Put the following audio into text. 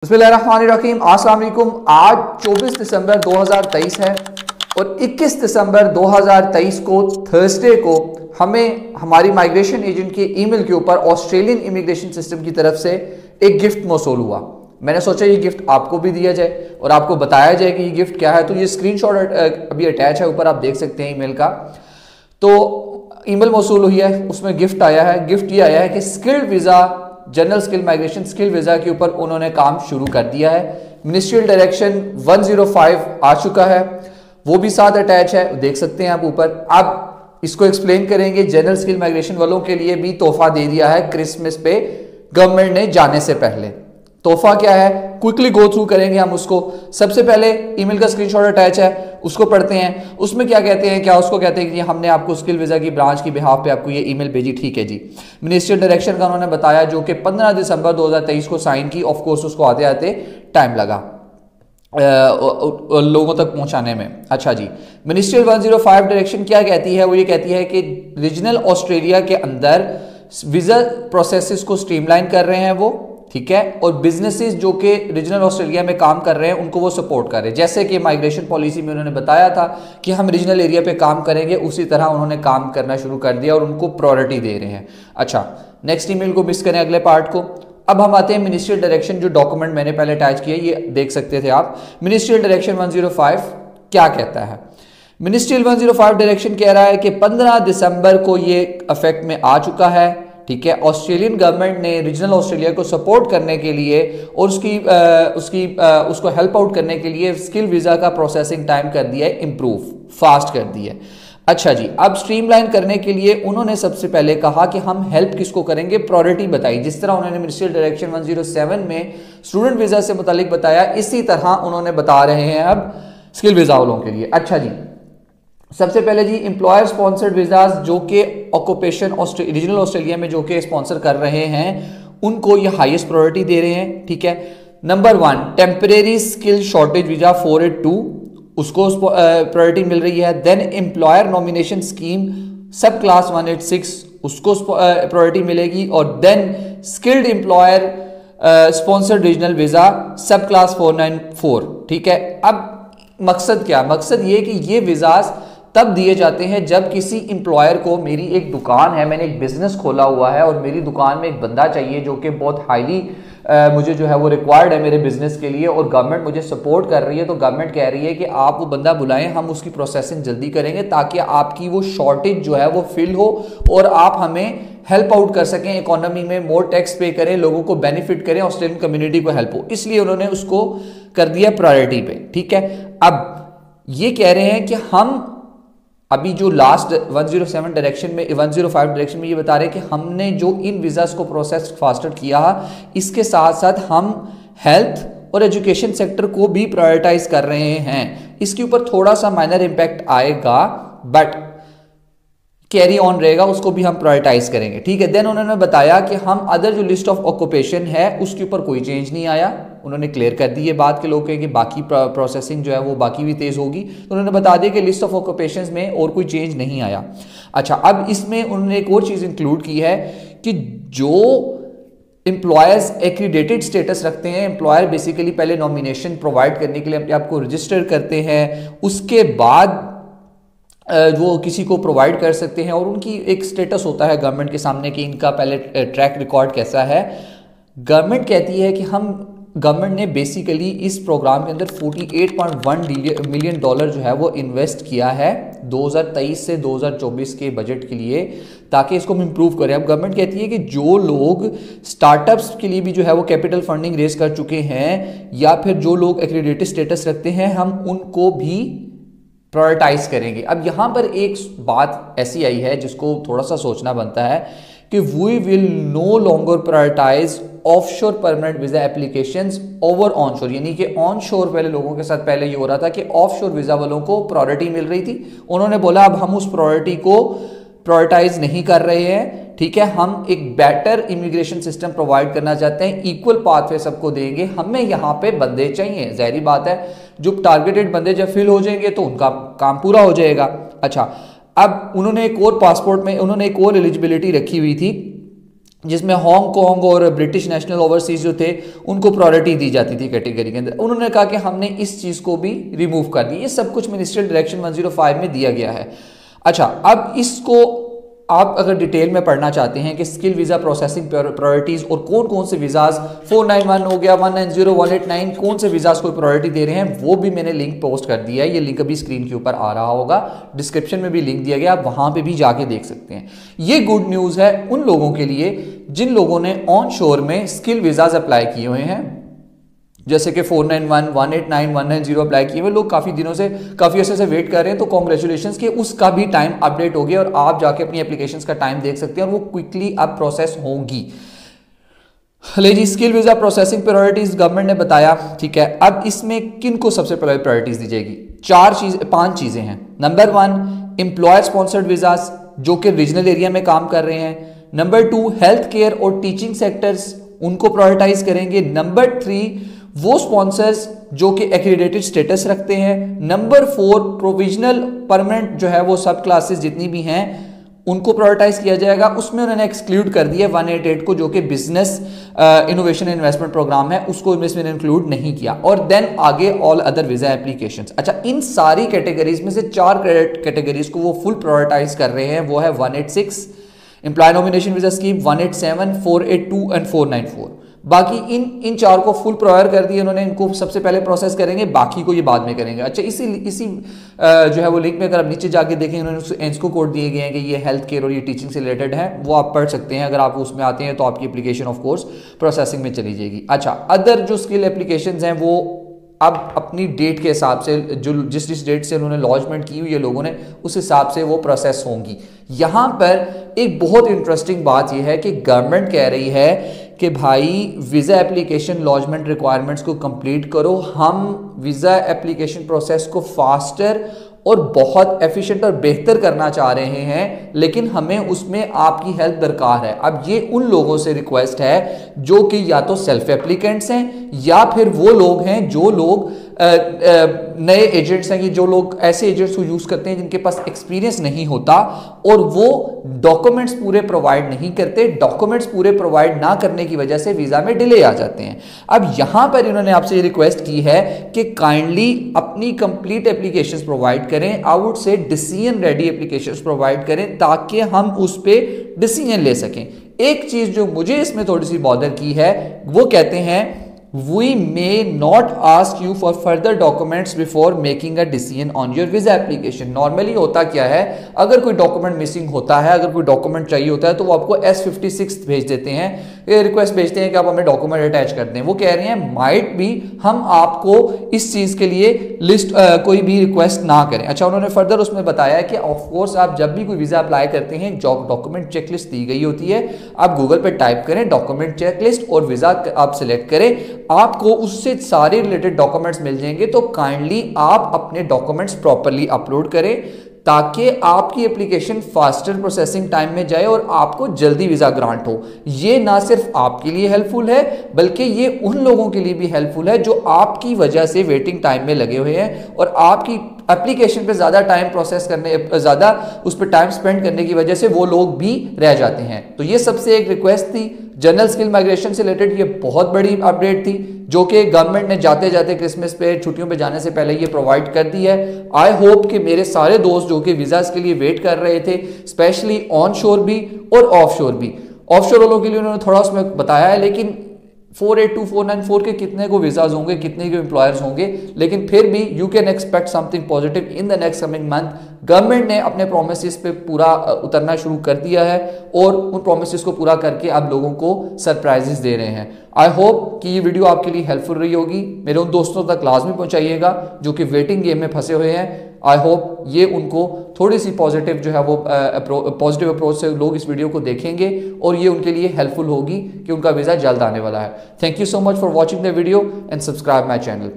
बिस्मिल्लाहिर्रहमानिर्रहीम। अस्सलाम वालेकुम। आज 24 दिसंबर 2023 है और 21 दिसंबर 2023 को थर्सडे को हमें हमारी माइग्रेशन एजेंट के ईमेल के ऊपर ऑस्ट्रेलियन इमिग्रेशन सिस्टम की तरफ से एक गिफ्ट मौसूल हुआ। मैंने सोचा ये गिफ्ट आपको भी दिया जाए और आपको बताया जाए कि ये गिफ्ट क्या है। तो ये स्क्रीनशॉट अभी अटैच है, ऊपर आप देख सकते हैं ईमेल का। तो ईमेल मौसूल हुई है, उसमें गिफ्ट आया है। गिफ्ट ये आया है कि skilled visa, general skill migration skill visa के ऊपर उन्होंने काम शुरू कर दिया है। मिनिस्ट्रियल डायरेक्शन 105 आ चुका है, वो भी साथ अटैच है, देख सकते हैं आप ऊपर। अब इसको एक्सप्लेन करेंगे। जनरल स्किल माइग्रेशन वालों के लिए भी तोहफा दे दिया है क्रिसमस पे गवर्नमेंट ने जाने से पहले। तोहफा क्या है, क्विकली गो थ्रू करेंगे हम उसको। सबसे पहले ईमेल का स्क्रीनशॉट अटैच है, उसको पढ़ते हैं। उसमें क्या कहते हैं, क्या उसको कहते हैं कि हमने आपको स्किल वीज़ा की ब्रांच की बिहाफ पे आपको ये ईमेल भेजी। ठीक है जी। मिनिस्ट्रियल डायरेक्शन का उन्होंने बताया जो कि 15 दिसंबर 2023 को साइन की। ऑफ कोर्स उसको आते आते टाइम लगा लोगों तक पहुंचाने में। अच्छा जी, मिनिस्ट्रियल 105 डायरेक्शन क्या कहती है, वो ये कहती है कि रीजनल ऑस्ट्रेलिया के अंदर वीज़ा प्रोसेसेस को स्ट्रीमलाइन कर रहे हैं वो, ठीक है। और बिजनेसेस जो कि रीजनल ऑस्ट्रेलिया में काम कर रहे हैं उनको वो सपोर्ट कर रहे हैं। जैसे कि माइग्रेशन पॉलिसी में उन्होंने बताया था कि हम रीजनल एरिया पे काम करेंगे, उसी तरह उन्होंने काम करना शुरू कर दिया और उनको प्रायोरिटी दे रहे हैं। अच्छा, नेक्स्ट ईमेल को मिस करें, अगले पार्ट को। अब हम आते हैं मिनिस्ट्रियल डायरेक्शन, जो डॉक्यूमेंट मैंने पहले अटैच किया, ये देख सकते थे आप। मिनिस्ट्रियल डायरेक्शन 105 क्या कहता है। मिनिस्ट्रियल 105 डायरेक्शन कह रहा है कि 15 दिसंबर को ये इफेक्ट में आ चुका है, ठीक है। ऑस्ट्रेलियन गवर्नमेंट ने रीजनल ऑस्ट्रेलिया को सपोर्ट करने के लिए और उसको हेल्प आउट करने के लिए स्किल वीज़ा का प्रोसेसिंग टाइम कर दिया है इम्प्रूव, फास्ट कर दिया है। अच्छा जी, अब स्ट्रीमलाइन करने के लिए उन्होंने सबसे पहले कहा कि हम हेल्प किसको करेंगे, प्रायोरिटी बताई। जिस तरह उन्होंने मिनिस्ट्रियल डायरेक्शन 107 में स्टूडेंट वीज़ा से मुतालिक बताया, इसी तरह उन्होंने बता रहे हैं अब स्किल वीज़ा वालों के लिए। अच्छा जी, सबसे पहले जी एम्प्लॉयर स्पॉन्सर्ड वीज़ाज जो कि ऑक्यूपेशन रीजनल ऑस्ट्रेलिया में जो कि स्पॉन्सर कर रहे हैं उनको ये हाईएस्ट प्रायोरिटी दे रहे हैं, ठीक है। Number 1 temporary skill shortage visa 482, उसको प्रायोरिटी मिल रही है। Then employer nomination scheme subclass 186, उसको प्रायोरिटी मिलेगी। और then skilled employer sponsored regional visa subclass 494, ठीक है। अब मकसद क्या, मकसद ये कि ये वीज़ाज तब दिए जाते हैं जब किसी एम्प्लॉयर को, मेरी एक दुकान है, मैंने एक बिजनेस खोला हुआ है और मेरी दुकान में एक बंदा चाहिए जो कि बहुत हाईली मुझे जो है वो रिक्वायर्ड है मेरे बिजनेस के लिए, और गवर्नमेंट मुझे सपोर्ट कर रही है। तो गवर्नमेंट कह रही है कि आप वो बंदा बुलाएं, हम उसकी प्रोसेसिंग जल्दी करेंगे ताकि आपकी वो शॉर्टेज जो है वो फिल हो और आप हमें हेल्प आउट कर सकें, इकोनॉमी में मोर टैक्स पे करें, लोगों को बेनिफिट करें, ऑस्ट्रेलियन कम्युनिटी को हेल्प हो। इसलिए उन्होंने उसको कर दिया प्रायोरिटी पे, ठीक है। अब ये कह रहे हैं कि हम अभी जो लास्ट 107 डायरेक्शन में 105 डायरेक्शन में ये बता रहे हैं कि हमने जो इन वीज़ास को प्रोसेस फास्टर किया, इसके साथ साथ हम हेल्थ और एजुकेशन सेक्टर को भी प्रायोरिटाइज कर रहे हैं। इसके ऊपर थोड़ा सा माइनर इम्पैक्ट आएगा बट कैरी ऑन रहेगा, उसको भी हम प्रायोरिटाइज करेंगे, ठीक है। देन उन्होंने बताया कि हम अदर जो लिस्ट ऑफ ऑक्यूपेशन है उसके ऊपर कोई चेंज नहीं आया। उन्होंने क्लियर कर दी ये बात के लोग कहें कि बाकी प्रोसेसिंग जो है वो बाकी भी तेज होगी, तो उन्होंने बता दिया कि लिस्ट ऑफ ऑक्यूपेशंस में और कोई चेंज नहीं आया। अच्छा, अब इसमें उन्होंने एक और चीज़ इंक्लूड की है कि जो एम्प्लॉयर्स एक्रीडेटेड स्टेटस रखते हैं, एम्प्लॉयर बेसिकली पहले नॉमिनेशन प्रोवाइड करने के लिए अपने आप को रजिस्टर करते हैं, उसके बाद वो किसी को प्रोवाइड कर सकते हैं और उनकी एक स्टेटस होता है गवर्नमेंट के सामने कि इनका पहले ट्रैक रिकॉर्ड कैसा है। गवर्नमेंट कहती है कि गवर्नमेंट ने बेसिकली इस प्रोग्राम के अंदर $48.1 मिलियन जो है वो इन्वेस्ट किया है 2023 से 2024 के बजट के लिए, ताकि इसको हम इम्प्रूव करें। अब गवर्नमेंट कहती है कि जो लोग स्टार्टअप्स के लिए भी जो है वो कैपिटल फंडिंग रेज कर चुके हैं या फिर जो लोग एक्रीडेटेड स्टेटस रखते हैं, हम उनको भी प्रायोरिटाइज करेंगे। अब यहाँ पर एक बात ऐसी आई है जिसको थोड़ा सा सोचना बनता है कि we will no longer prioritise offshore permanent visa applications over onshore, यानी कि ऑनशोर वाले लोगों के साथ पहले ये हो रहा था कि ऑफशोर वीजा वालों को प्रायोरिटी मिल रही थी। उन्होंने बोला अब हम उस प्रायोरिटी को प्रायोरिटाइज नहीं कर रहे हैं, ठीक है। हम एक बेटर इमिग्रेशन सिस्टम प्रोवाइड करना चाहते हैं, इक्वल पाथवे सबको देंगे, हमें यहाँ पे बंदे चाहिए। जाहिर बात है जो टारगेटेड बंदे जब फिल हो जाएंगे तो उनका काम पूरा हो जाएगा। अच्छा, अब उन्होंने एक और पासपोर्ट में उन्होंने एक और एलिजिबिलिटी रखी हुई थी जिसमें हांगकांग और ब्रिटिश नेशनल ओवरसीज जो थे उनको प्रायोरिटी दी जाती थी कैटेगरी के अंदर। उन्होंने कहा कि हमने इस चीज़ को भी रिमूव कर दिया। ये सब कुछ मिनिस्ट्रियल डायरेक्शन 105 में दिया गया है। अच्छा, अब इसको आप अगर डिटेल में पढ़ना चाहते हैं कि स्किल वीज़ा प्रोसेसिंग प्रायोरिटीज़ और कौन कौन से वीज़ाज 491 हो गया, 190, 189 कौन से वीज़ाज को प्रायोरिटी दे रहे हैं, वो भी मैंने लिंक पोस्ट कर दिया है। ये लिंक अभी स्क्रीन के ऊपर आ रहा होगा, डिस्क्रिप्शन में भी लिंक दिया गया, आप वहाँ पे भी जाके देख सकते हैं। ये गुड न्यूज़ है उन लोगों के लिए जिन लोगों ने ऑन शोर में स्किल वीज़ाज अप्लाई किए हुए हैं, जैसे कि 491, 189, 190 अप्लाई किए हुए लोग काफ़ी दिनों से, काफ़ी अर्से से वेट कर रहे हैं। तो कॉन्ग्रेचुलेशंस कि उसका भी टाइम अपडेट हो गया और आप जाके अपनी एप्लीकेशंस का टाइम देख सकते हैं और वो क्विकली अब प्रोसेस होंगी। ले जी, skill visa processing priorities government ने बताया, ठीक है। अब इसमें किन को सबसे पहले प्रायोरिटीज़ दी जाएगी? 5 चीज़ें हैं। नंबर 1, एम्प्लॉयर स्पॉन्सर्ड वीज़ाज जो कि रीजनल एरिया में काम कर रहे हैं। नंबर 2, हेल्थ केयर और टीचिंग सेक्टर्स, उनको प्रायोरिटाइज करेंगे। नंबर 3, वो स्पॉन्सर्स जो कि एक्रीडेटेड स्टेटस रखते हैं। नंबर 4, प्रोविजनल परमानेंट जो है वो सब क्लासेस जितनी भी हैं उनको प्रायोरिटाइज किया जाएगा। उसमें उन्होंने एक्सक्लूड कर दिया 188 को, जो कि बिजनेस इनोवेशन इन्वेस्टमेंट प्रोग्राम है, उसको इसमें इंक्लूड नहीं किया। और देन आगे ऑल अदर वीजा एप्लीकेशंस। अच्छा, इन सारी कैटेगरीज में से 4 कैटेगरीज को वो फुल प्रायोरिटाइज कर रहे हैं। वो है 186 employ nomination visa scheme, 187, 482 and 494। बाकी इन 4 को फुल प्रायर कर दिए उन्होंने, इनको सबसे पहले प्रोसेस करेंगे, बाकी को ये बाद में करेंगे। अच्छा, इसी जो है वो लिंक में अगर आप नीचे जाके देखें, उन्होंने एंस्को कोड दिए गए हैं कि ये हेल्थ केयर और ये टीचिंग से रिलेटेड है, वो आप पढ़ सकते हैं। अगर आप उसमें आते हैं तो आपकी एप्लीकेशन ऑफ कोर्स प्रोसेसिंग में चली जाएगी। अच्छा, अदर जो स्किल एप्लीकेशंस हैं वो अब अपनी डेट के हिसाब से, जो जिस डेट से उन्होंने लॉन्चमेंट की हुई है लोगों ने, उस हिसाब से वो प्रोसेस होंगी। यहाँ पर एक बहुत इंटरेस्टिंग बात यह है कि गवर्नमेंट कह रही है कि भाई वीज़ा एप्लीकेशन लॉन्चमेंट रिक्वायरमेंट्स को कंप्लीट करो। हम वीज़ा एप्लीकेशन प्रोसेस को फास्टर और बहुत एफिशिएंट और बेहतर करना चाह रहे हैं, लेकिन हमें उसमें आपकी हेल्प दरकार है। अब ये उन लोगों से रिक्वेस्ट है जो कि या तो सेल्फ एप्लीकेंट्स हैं या फिर वो लोग हैं जो लोग नए एजेंट्स हैं, कि जो लोग ऐसे एजेंट्स को यूज करते हैं जिनके पास एक्सपीरियंस नहीं होता और वो डॉक्यूमेंट्स पूरे प्रोवाइड नहीं करते। डॉक्यूमेंट्स पूरे प्रोवाइड ना करने की वजह से वीजा में डिले आ जाते हैं। अब यहां पर इन्होंने आपसे ये रिक्वेस्ट की है कि काइंडली अपनी कंप्लीट एप्लीकेशंस प्रोवाइड करें, आउट से डिसीजन रेडी एप्लीकेशंस प्रोवाइड करें, ताकि हम उस पर डिसीजन ले सकें। एक चीज जो मुझे इसमें थोड़ी सी बॉदर की है, वो कहते हैं We may not ask you for further documents before making a decision on your visa application। Normally होता क्या है, अगर कोई डॉक्यूमेंट मिसिंग होता है, अगर कोई डॉक्यूमेंट चाहिए होता है, तो वो आपको S56 भेज देते हैं, रिक्वेस्ट भेजते हैं कि आप हमें डॉक्यूमेंट अटैच कर दें। वो कह रहे हैं माइट भी हम आपको इस चीज़ के लिए लिस्ट कोई भी रिक्वेस्ट ना करें। अच्छा, उन्होंने फर्दर उसमें बताया है कि ऑफकोर्स आप जब भी कोई वीज़ा अप्लाई करते हैं, डॉक्यूमेंट चेकलिस्ट दी गई होती है, आप गूगल पर टाइप करें डॉक्यूमेंट चेकलिस्ट और वीज़ा आप सिलेक्ट करें, आपको उससे सारे रिलेटेड डॉक्यूमेंट्स मिल जाएंगे। तो काइंडली आप अपने डॉक्यूमेंट्स प्रॉपर्ली अपलोड करें ताकि आपकी एप्लीकेशन फास्टर प्रोसेसिंग टाइम में जाए और आपको जल्दी वीजा ग्रांट हो। ये ना सिर्फ आपके लिए हेल्पफुल है, बल्कि ये उन लोगों के लिए भी हेल्पफुल है जो आपकी वजह से वेटिंग टाइम में लगे हुए हैं और आपकी एप्लीकेशन पे ज़्यादा टाइम प्रोसेस करने, ज़्यादा उस पर टाइम स्पेंड करने की वजह से वो लोग भी रह जाते हैं। तो ये सबसे एक रिक्वेस्ट थी जनरल स्किल माइग्रेशन से रिलेटेड। ये बहुत बड़ी अपडेट थी जो कि गवर्नमेंट ने जाते जाते क्रिसमस पे छुट्टियों पे जाने से पहले ये प्रोवाइड कर दी है। आई होप कि मेरे सारे दोस्त जो कि वीज़ास के लिए वेट कर रहे थे, स्पेशली ऑन शोर भी और ऑफ शोर भी, ऑफ शोर वालों के लिए उन्होंने थोड़ा उसमें बताया है, लेकिन 482, 494 के कितने को वीज़ाज होंगे, कितने के एम्प्लॉयर्स होंगे, लेकिन फिर भी you can expect something positive in the next coming month. Government ने अपने प्रोमिसेस पे पूरा उतरना शुरू कर दिया है और उन प्रोमिसेस को पूरा करके अब लोगों को सरप्राइजेस दे रहे हैं। आई होप कि ये वीडियो आपके लिए हेल्पफुल रही होगी। मेरे उन दोस्तों तक लाजमी पहुंचाइएगा जो कि वेटिंग गेम में फंसे हुए हैं। आई होप ये उनको थोड़ी सी पॉजिटिव जो है वो पॉजिटिव अप्रोच से लोग इस वीडियो को देखेंगे और ये उनके लिए हेल्पफुल होगी कि उनका वीज़ा जल्द आने वाला है। Thank you so much for watching the video and subscribe my channel.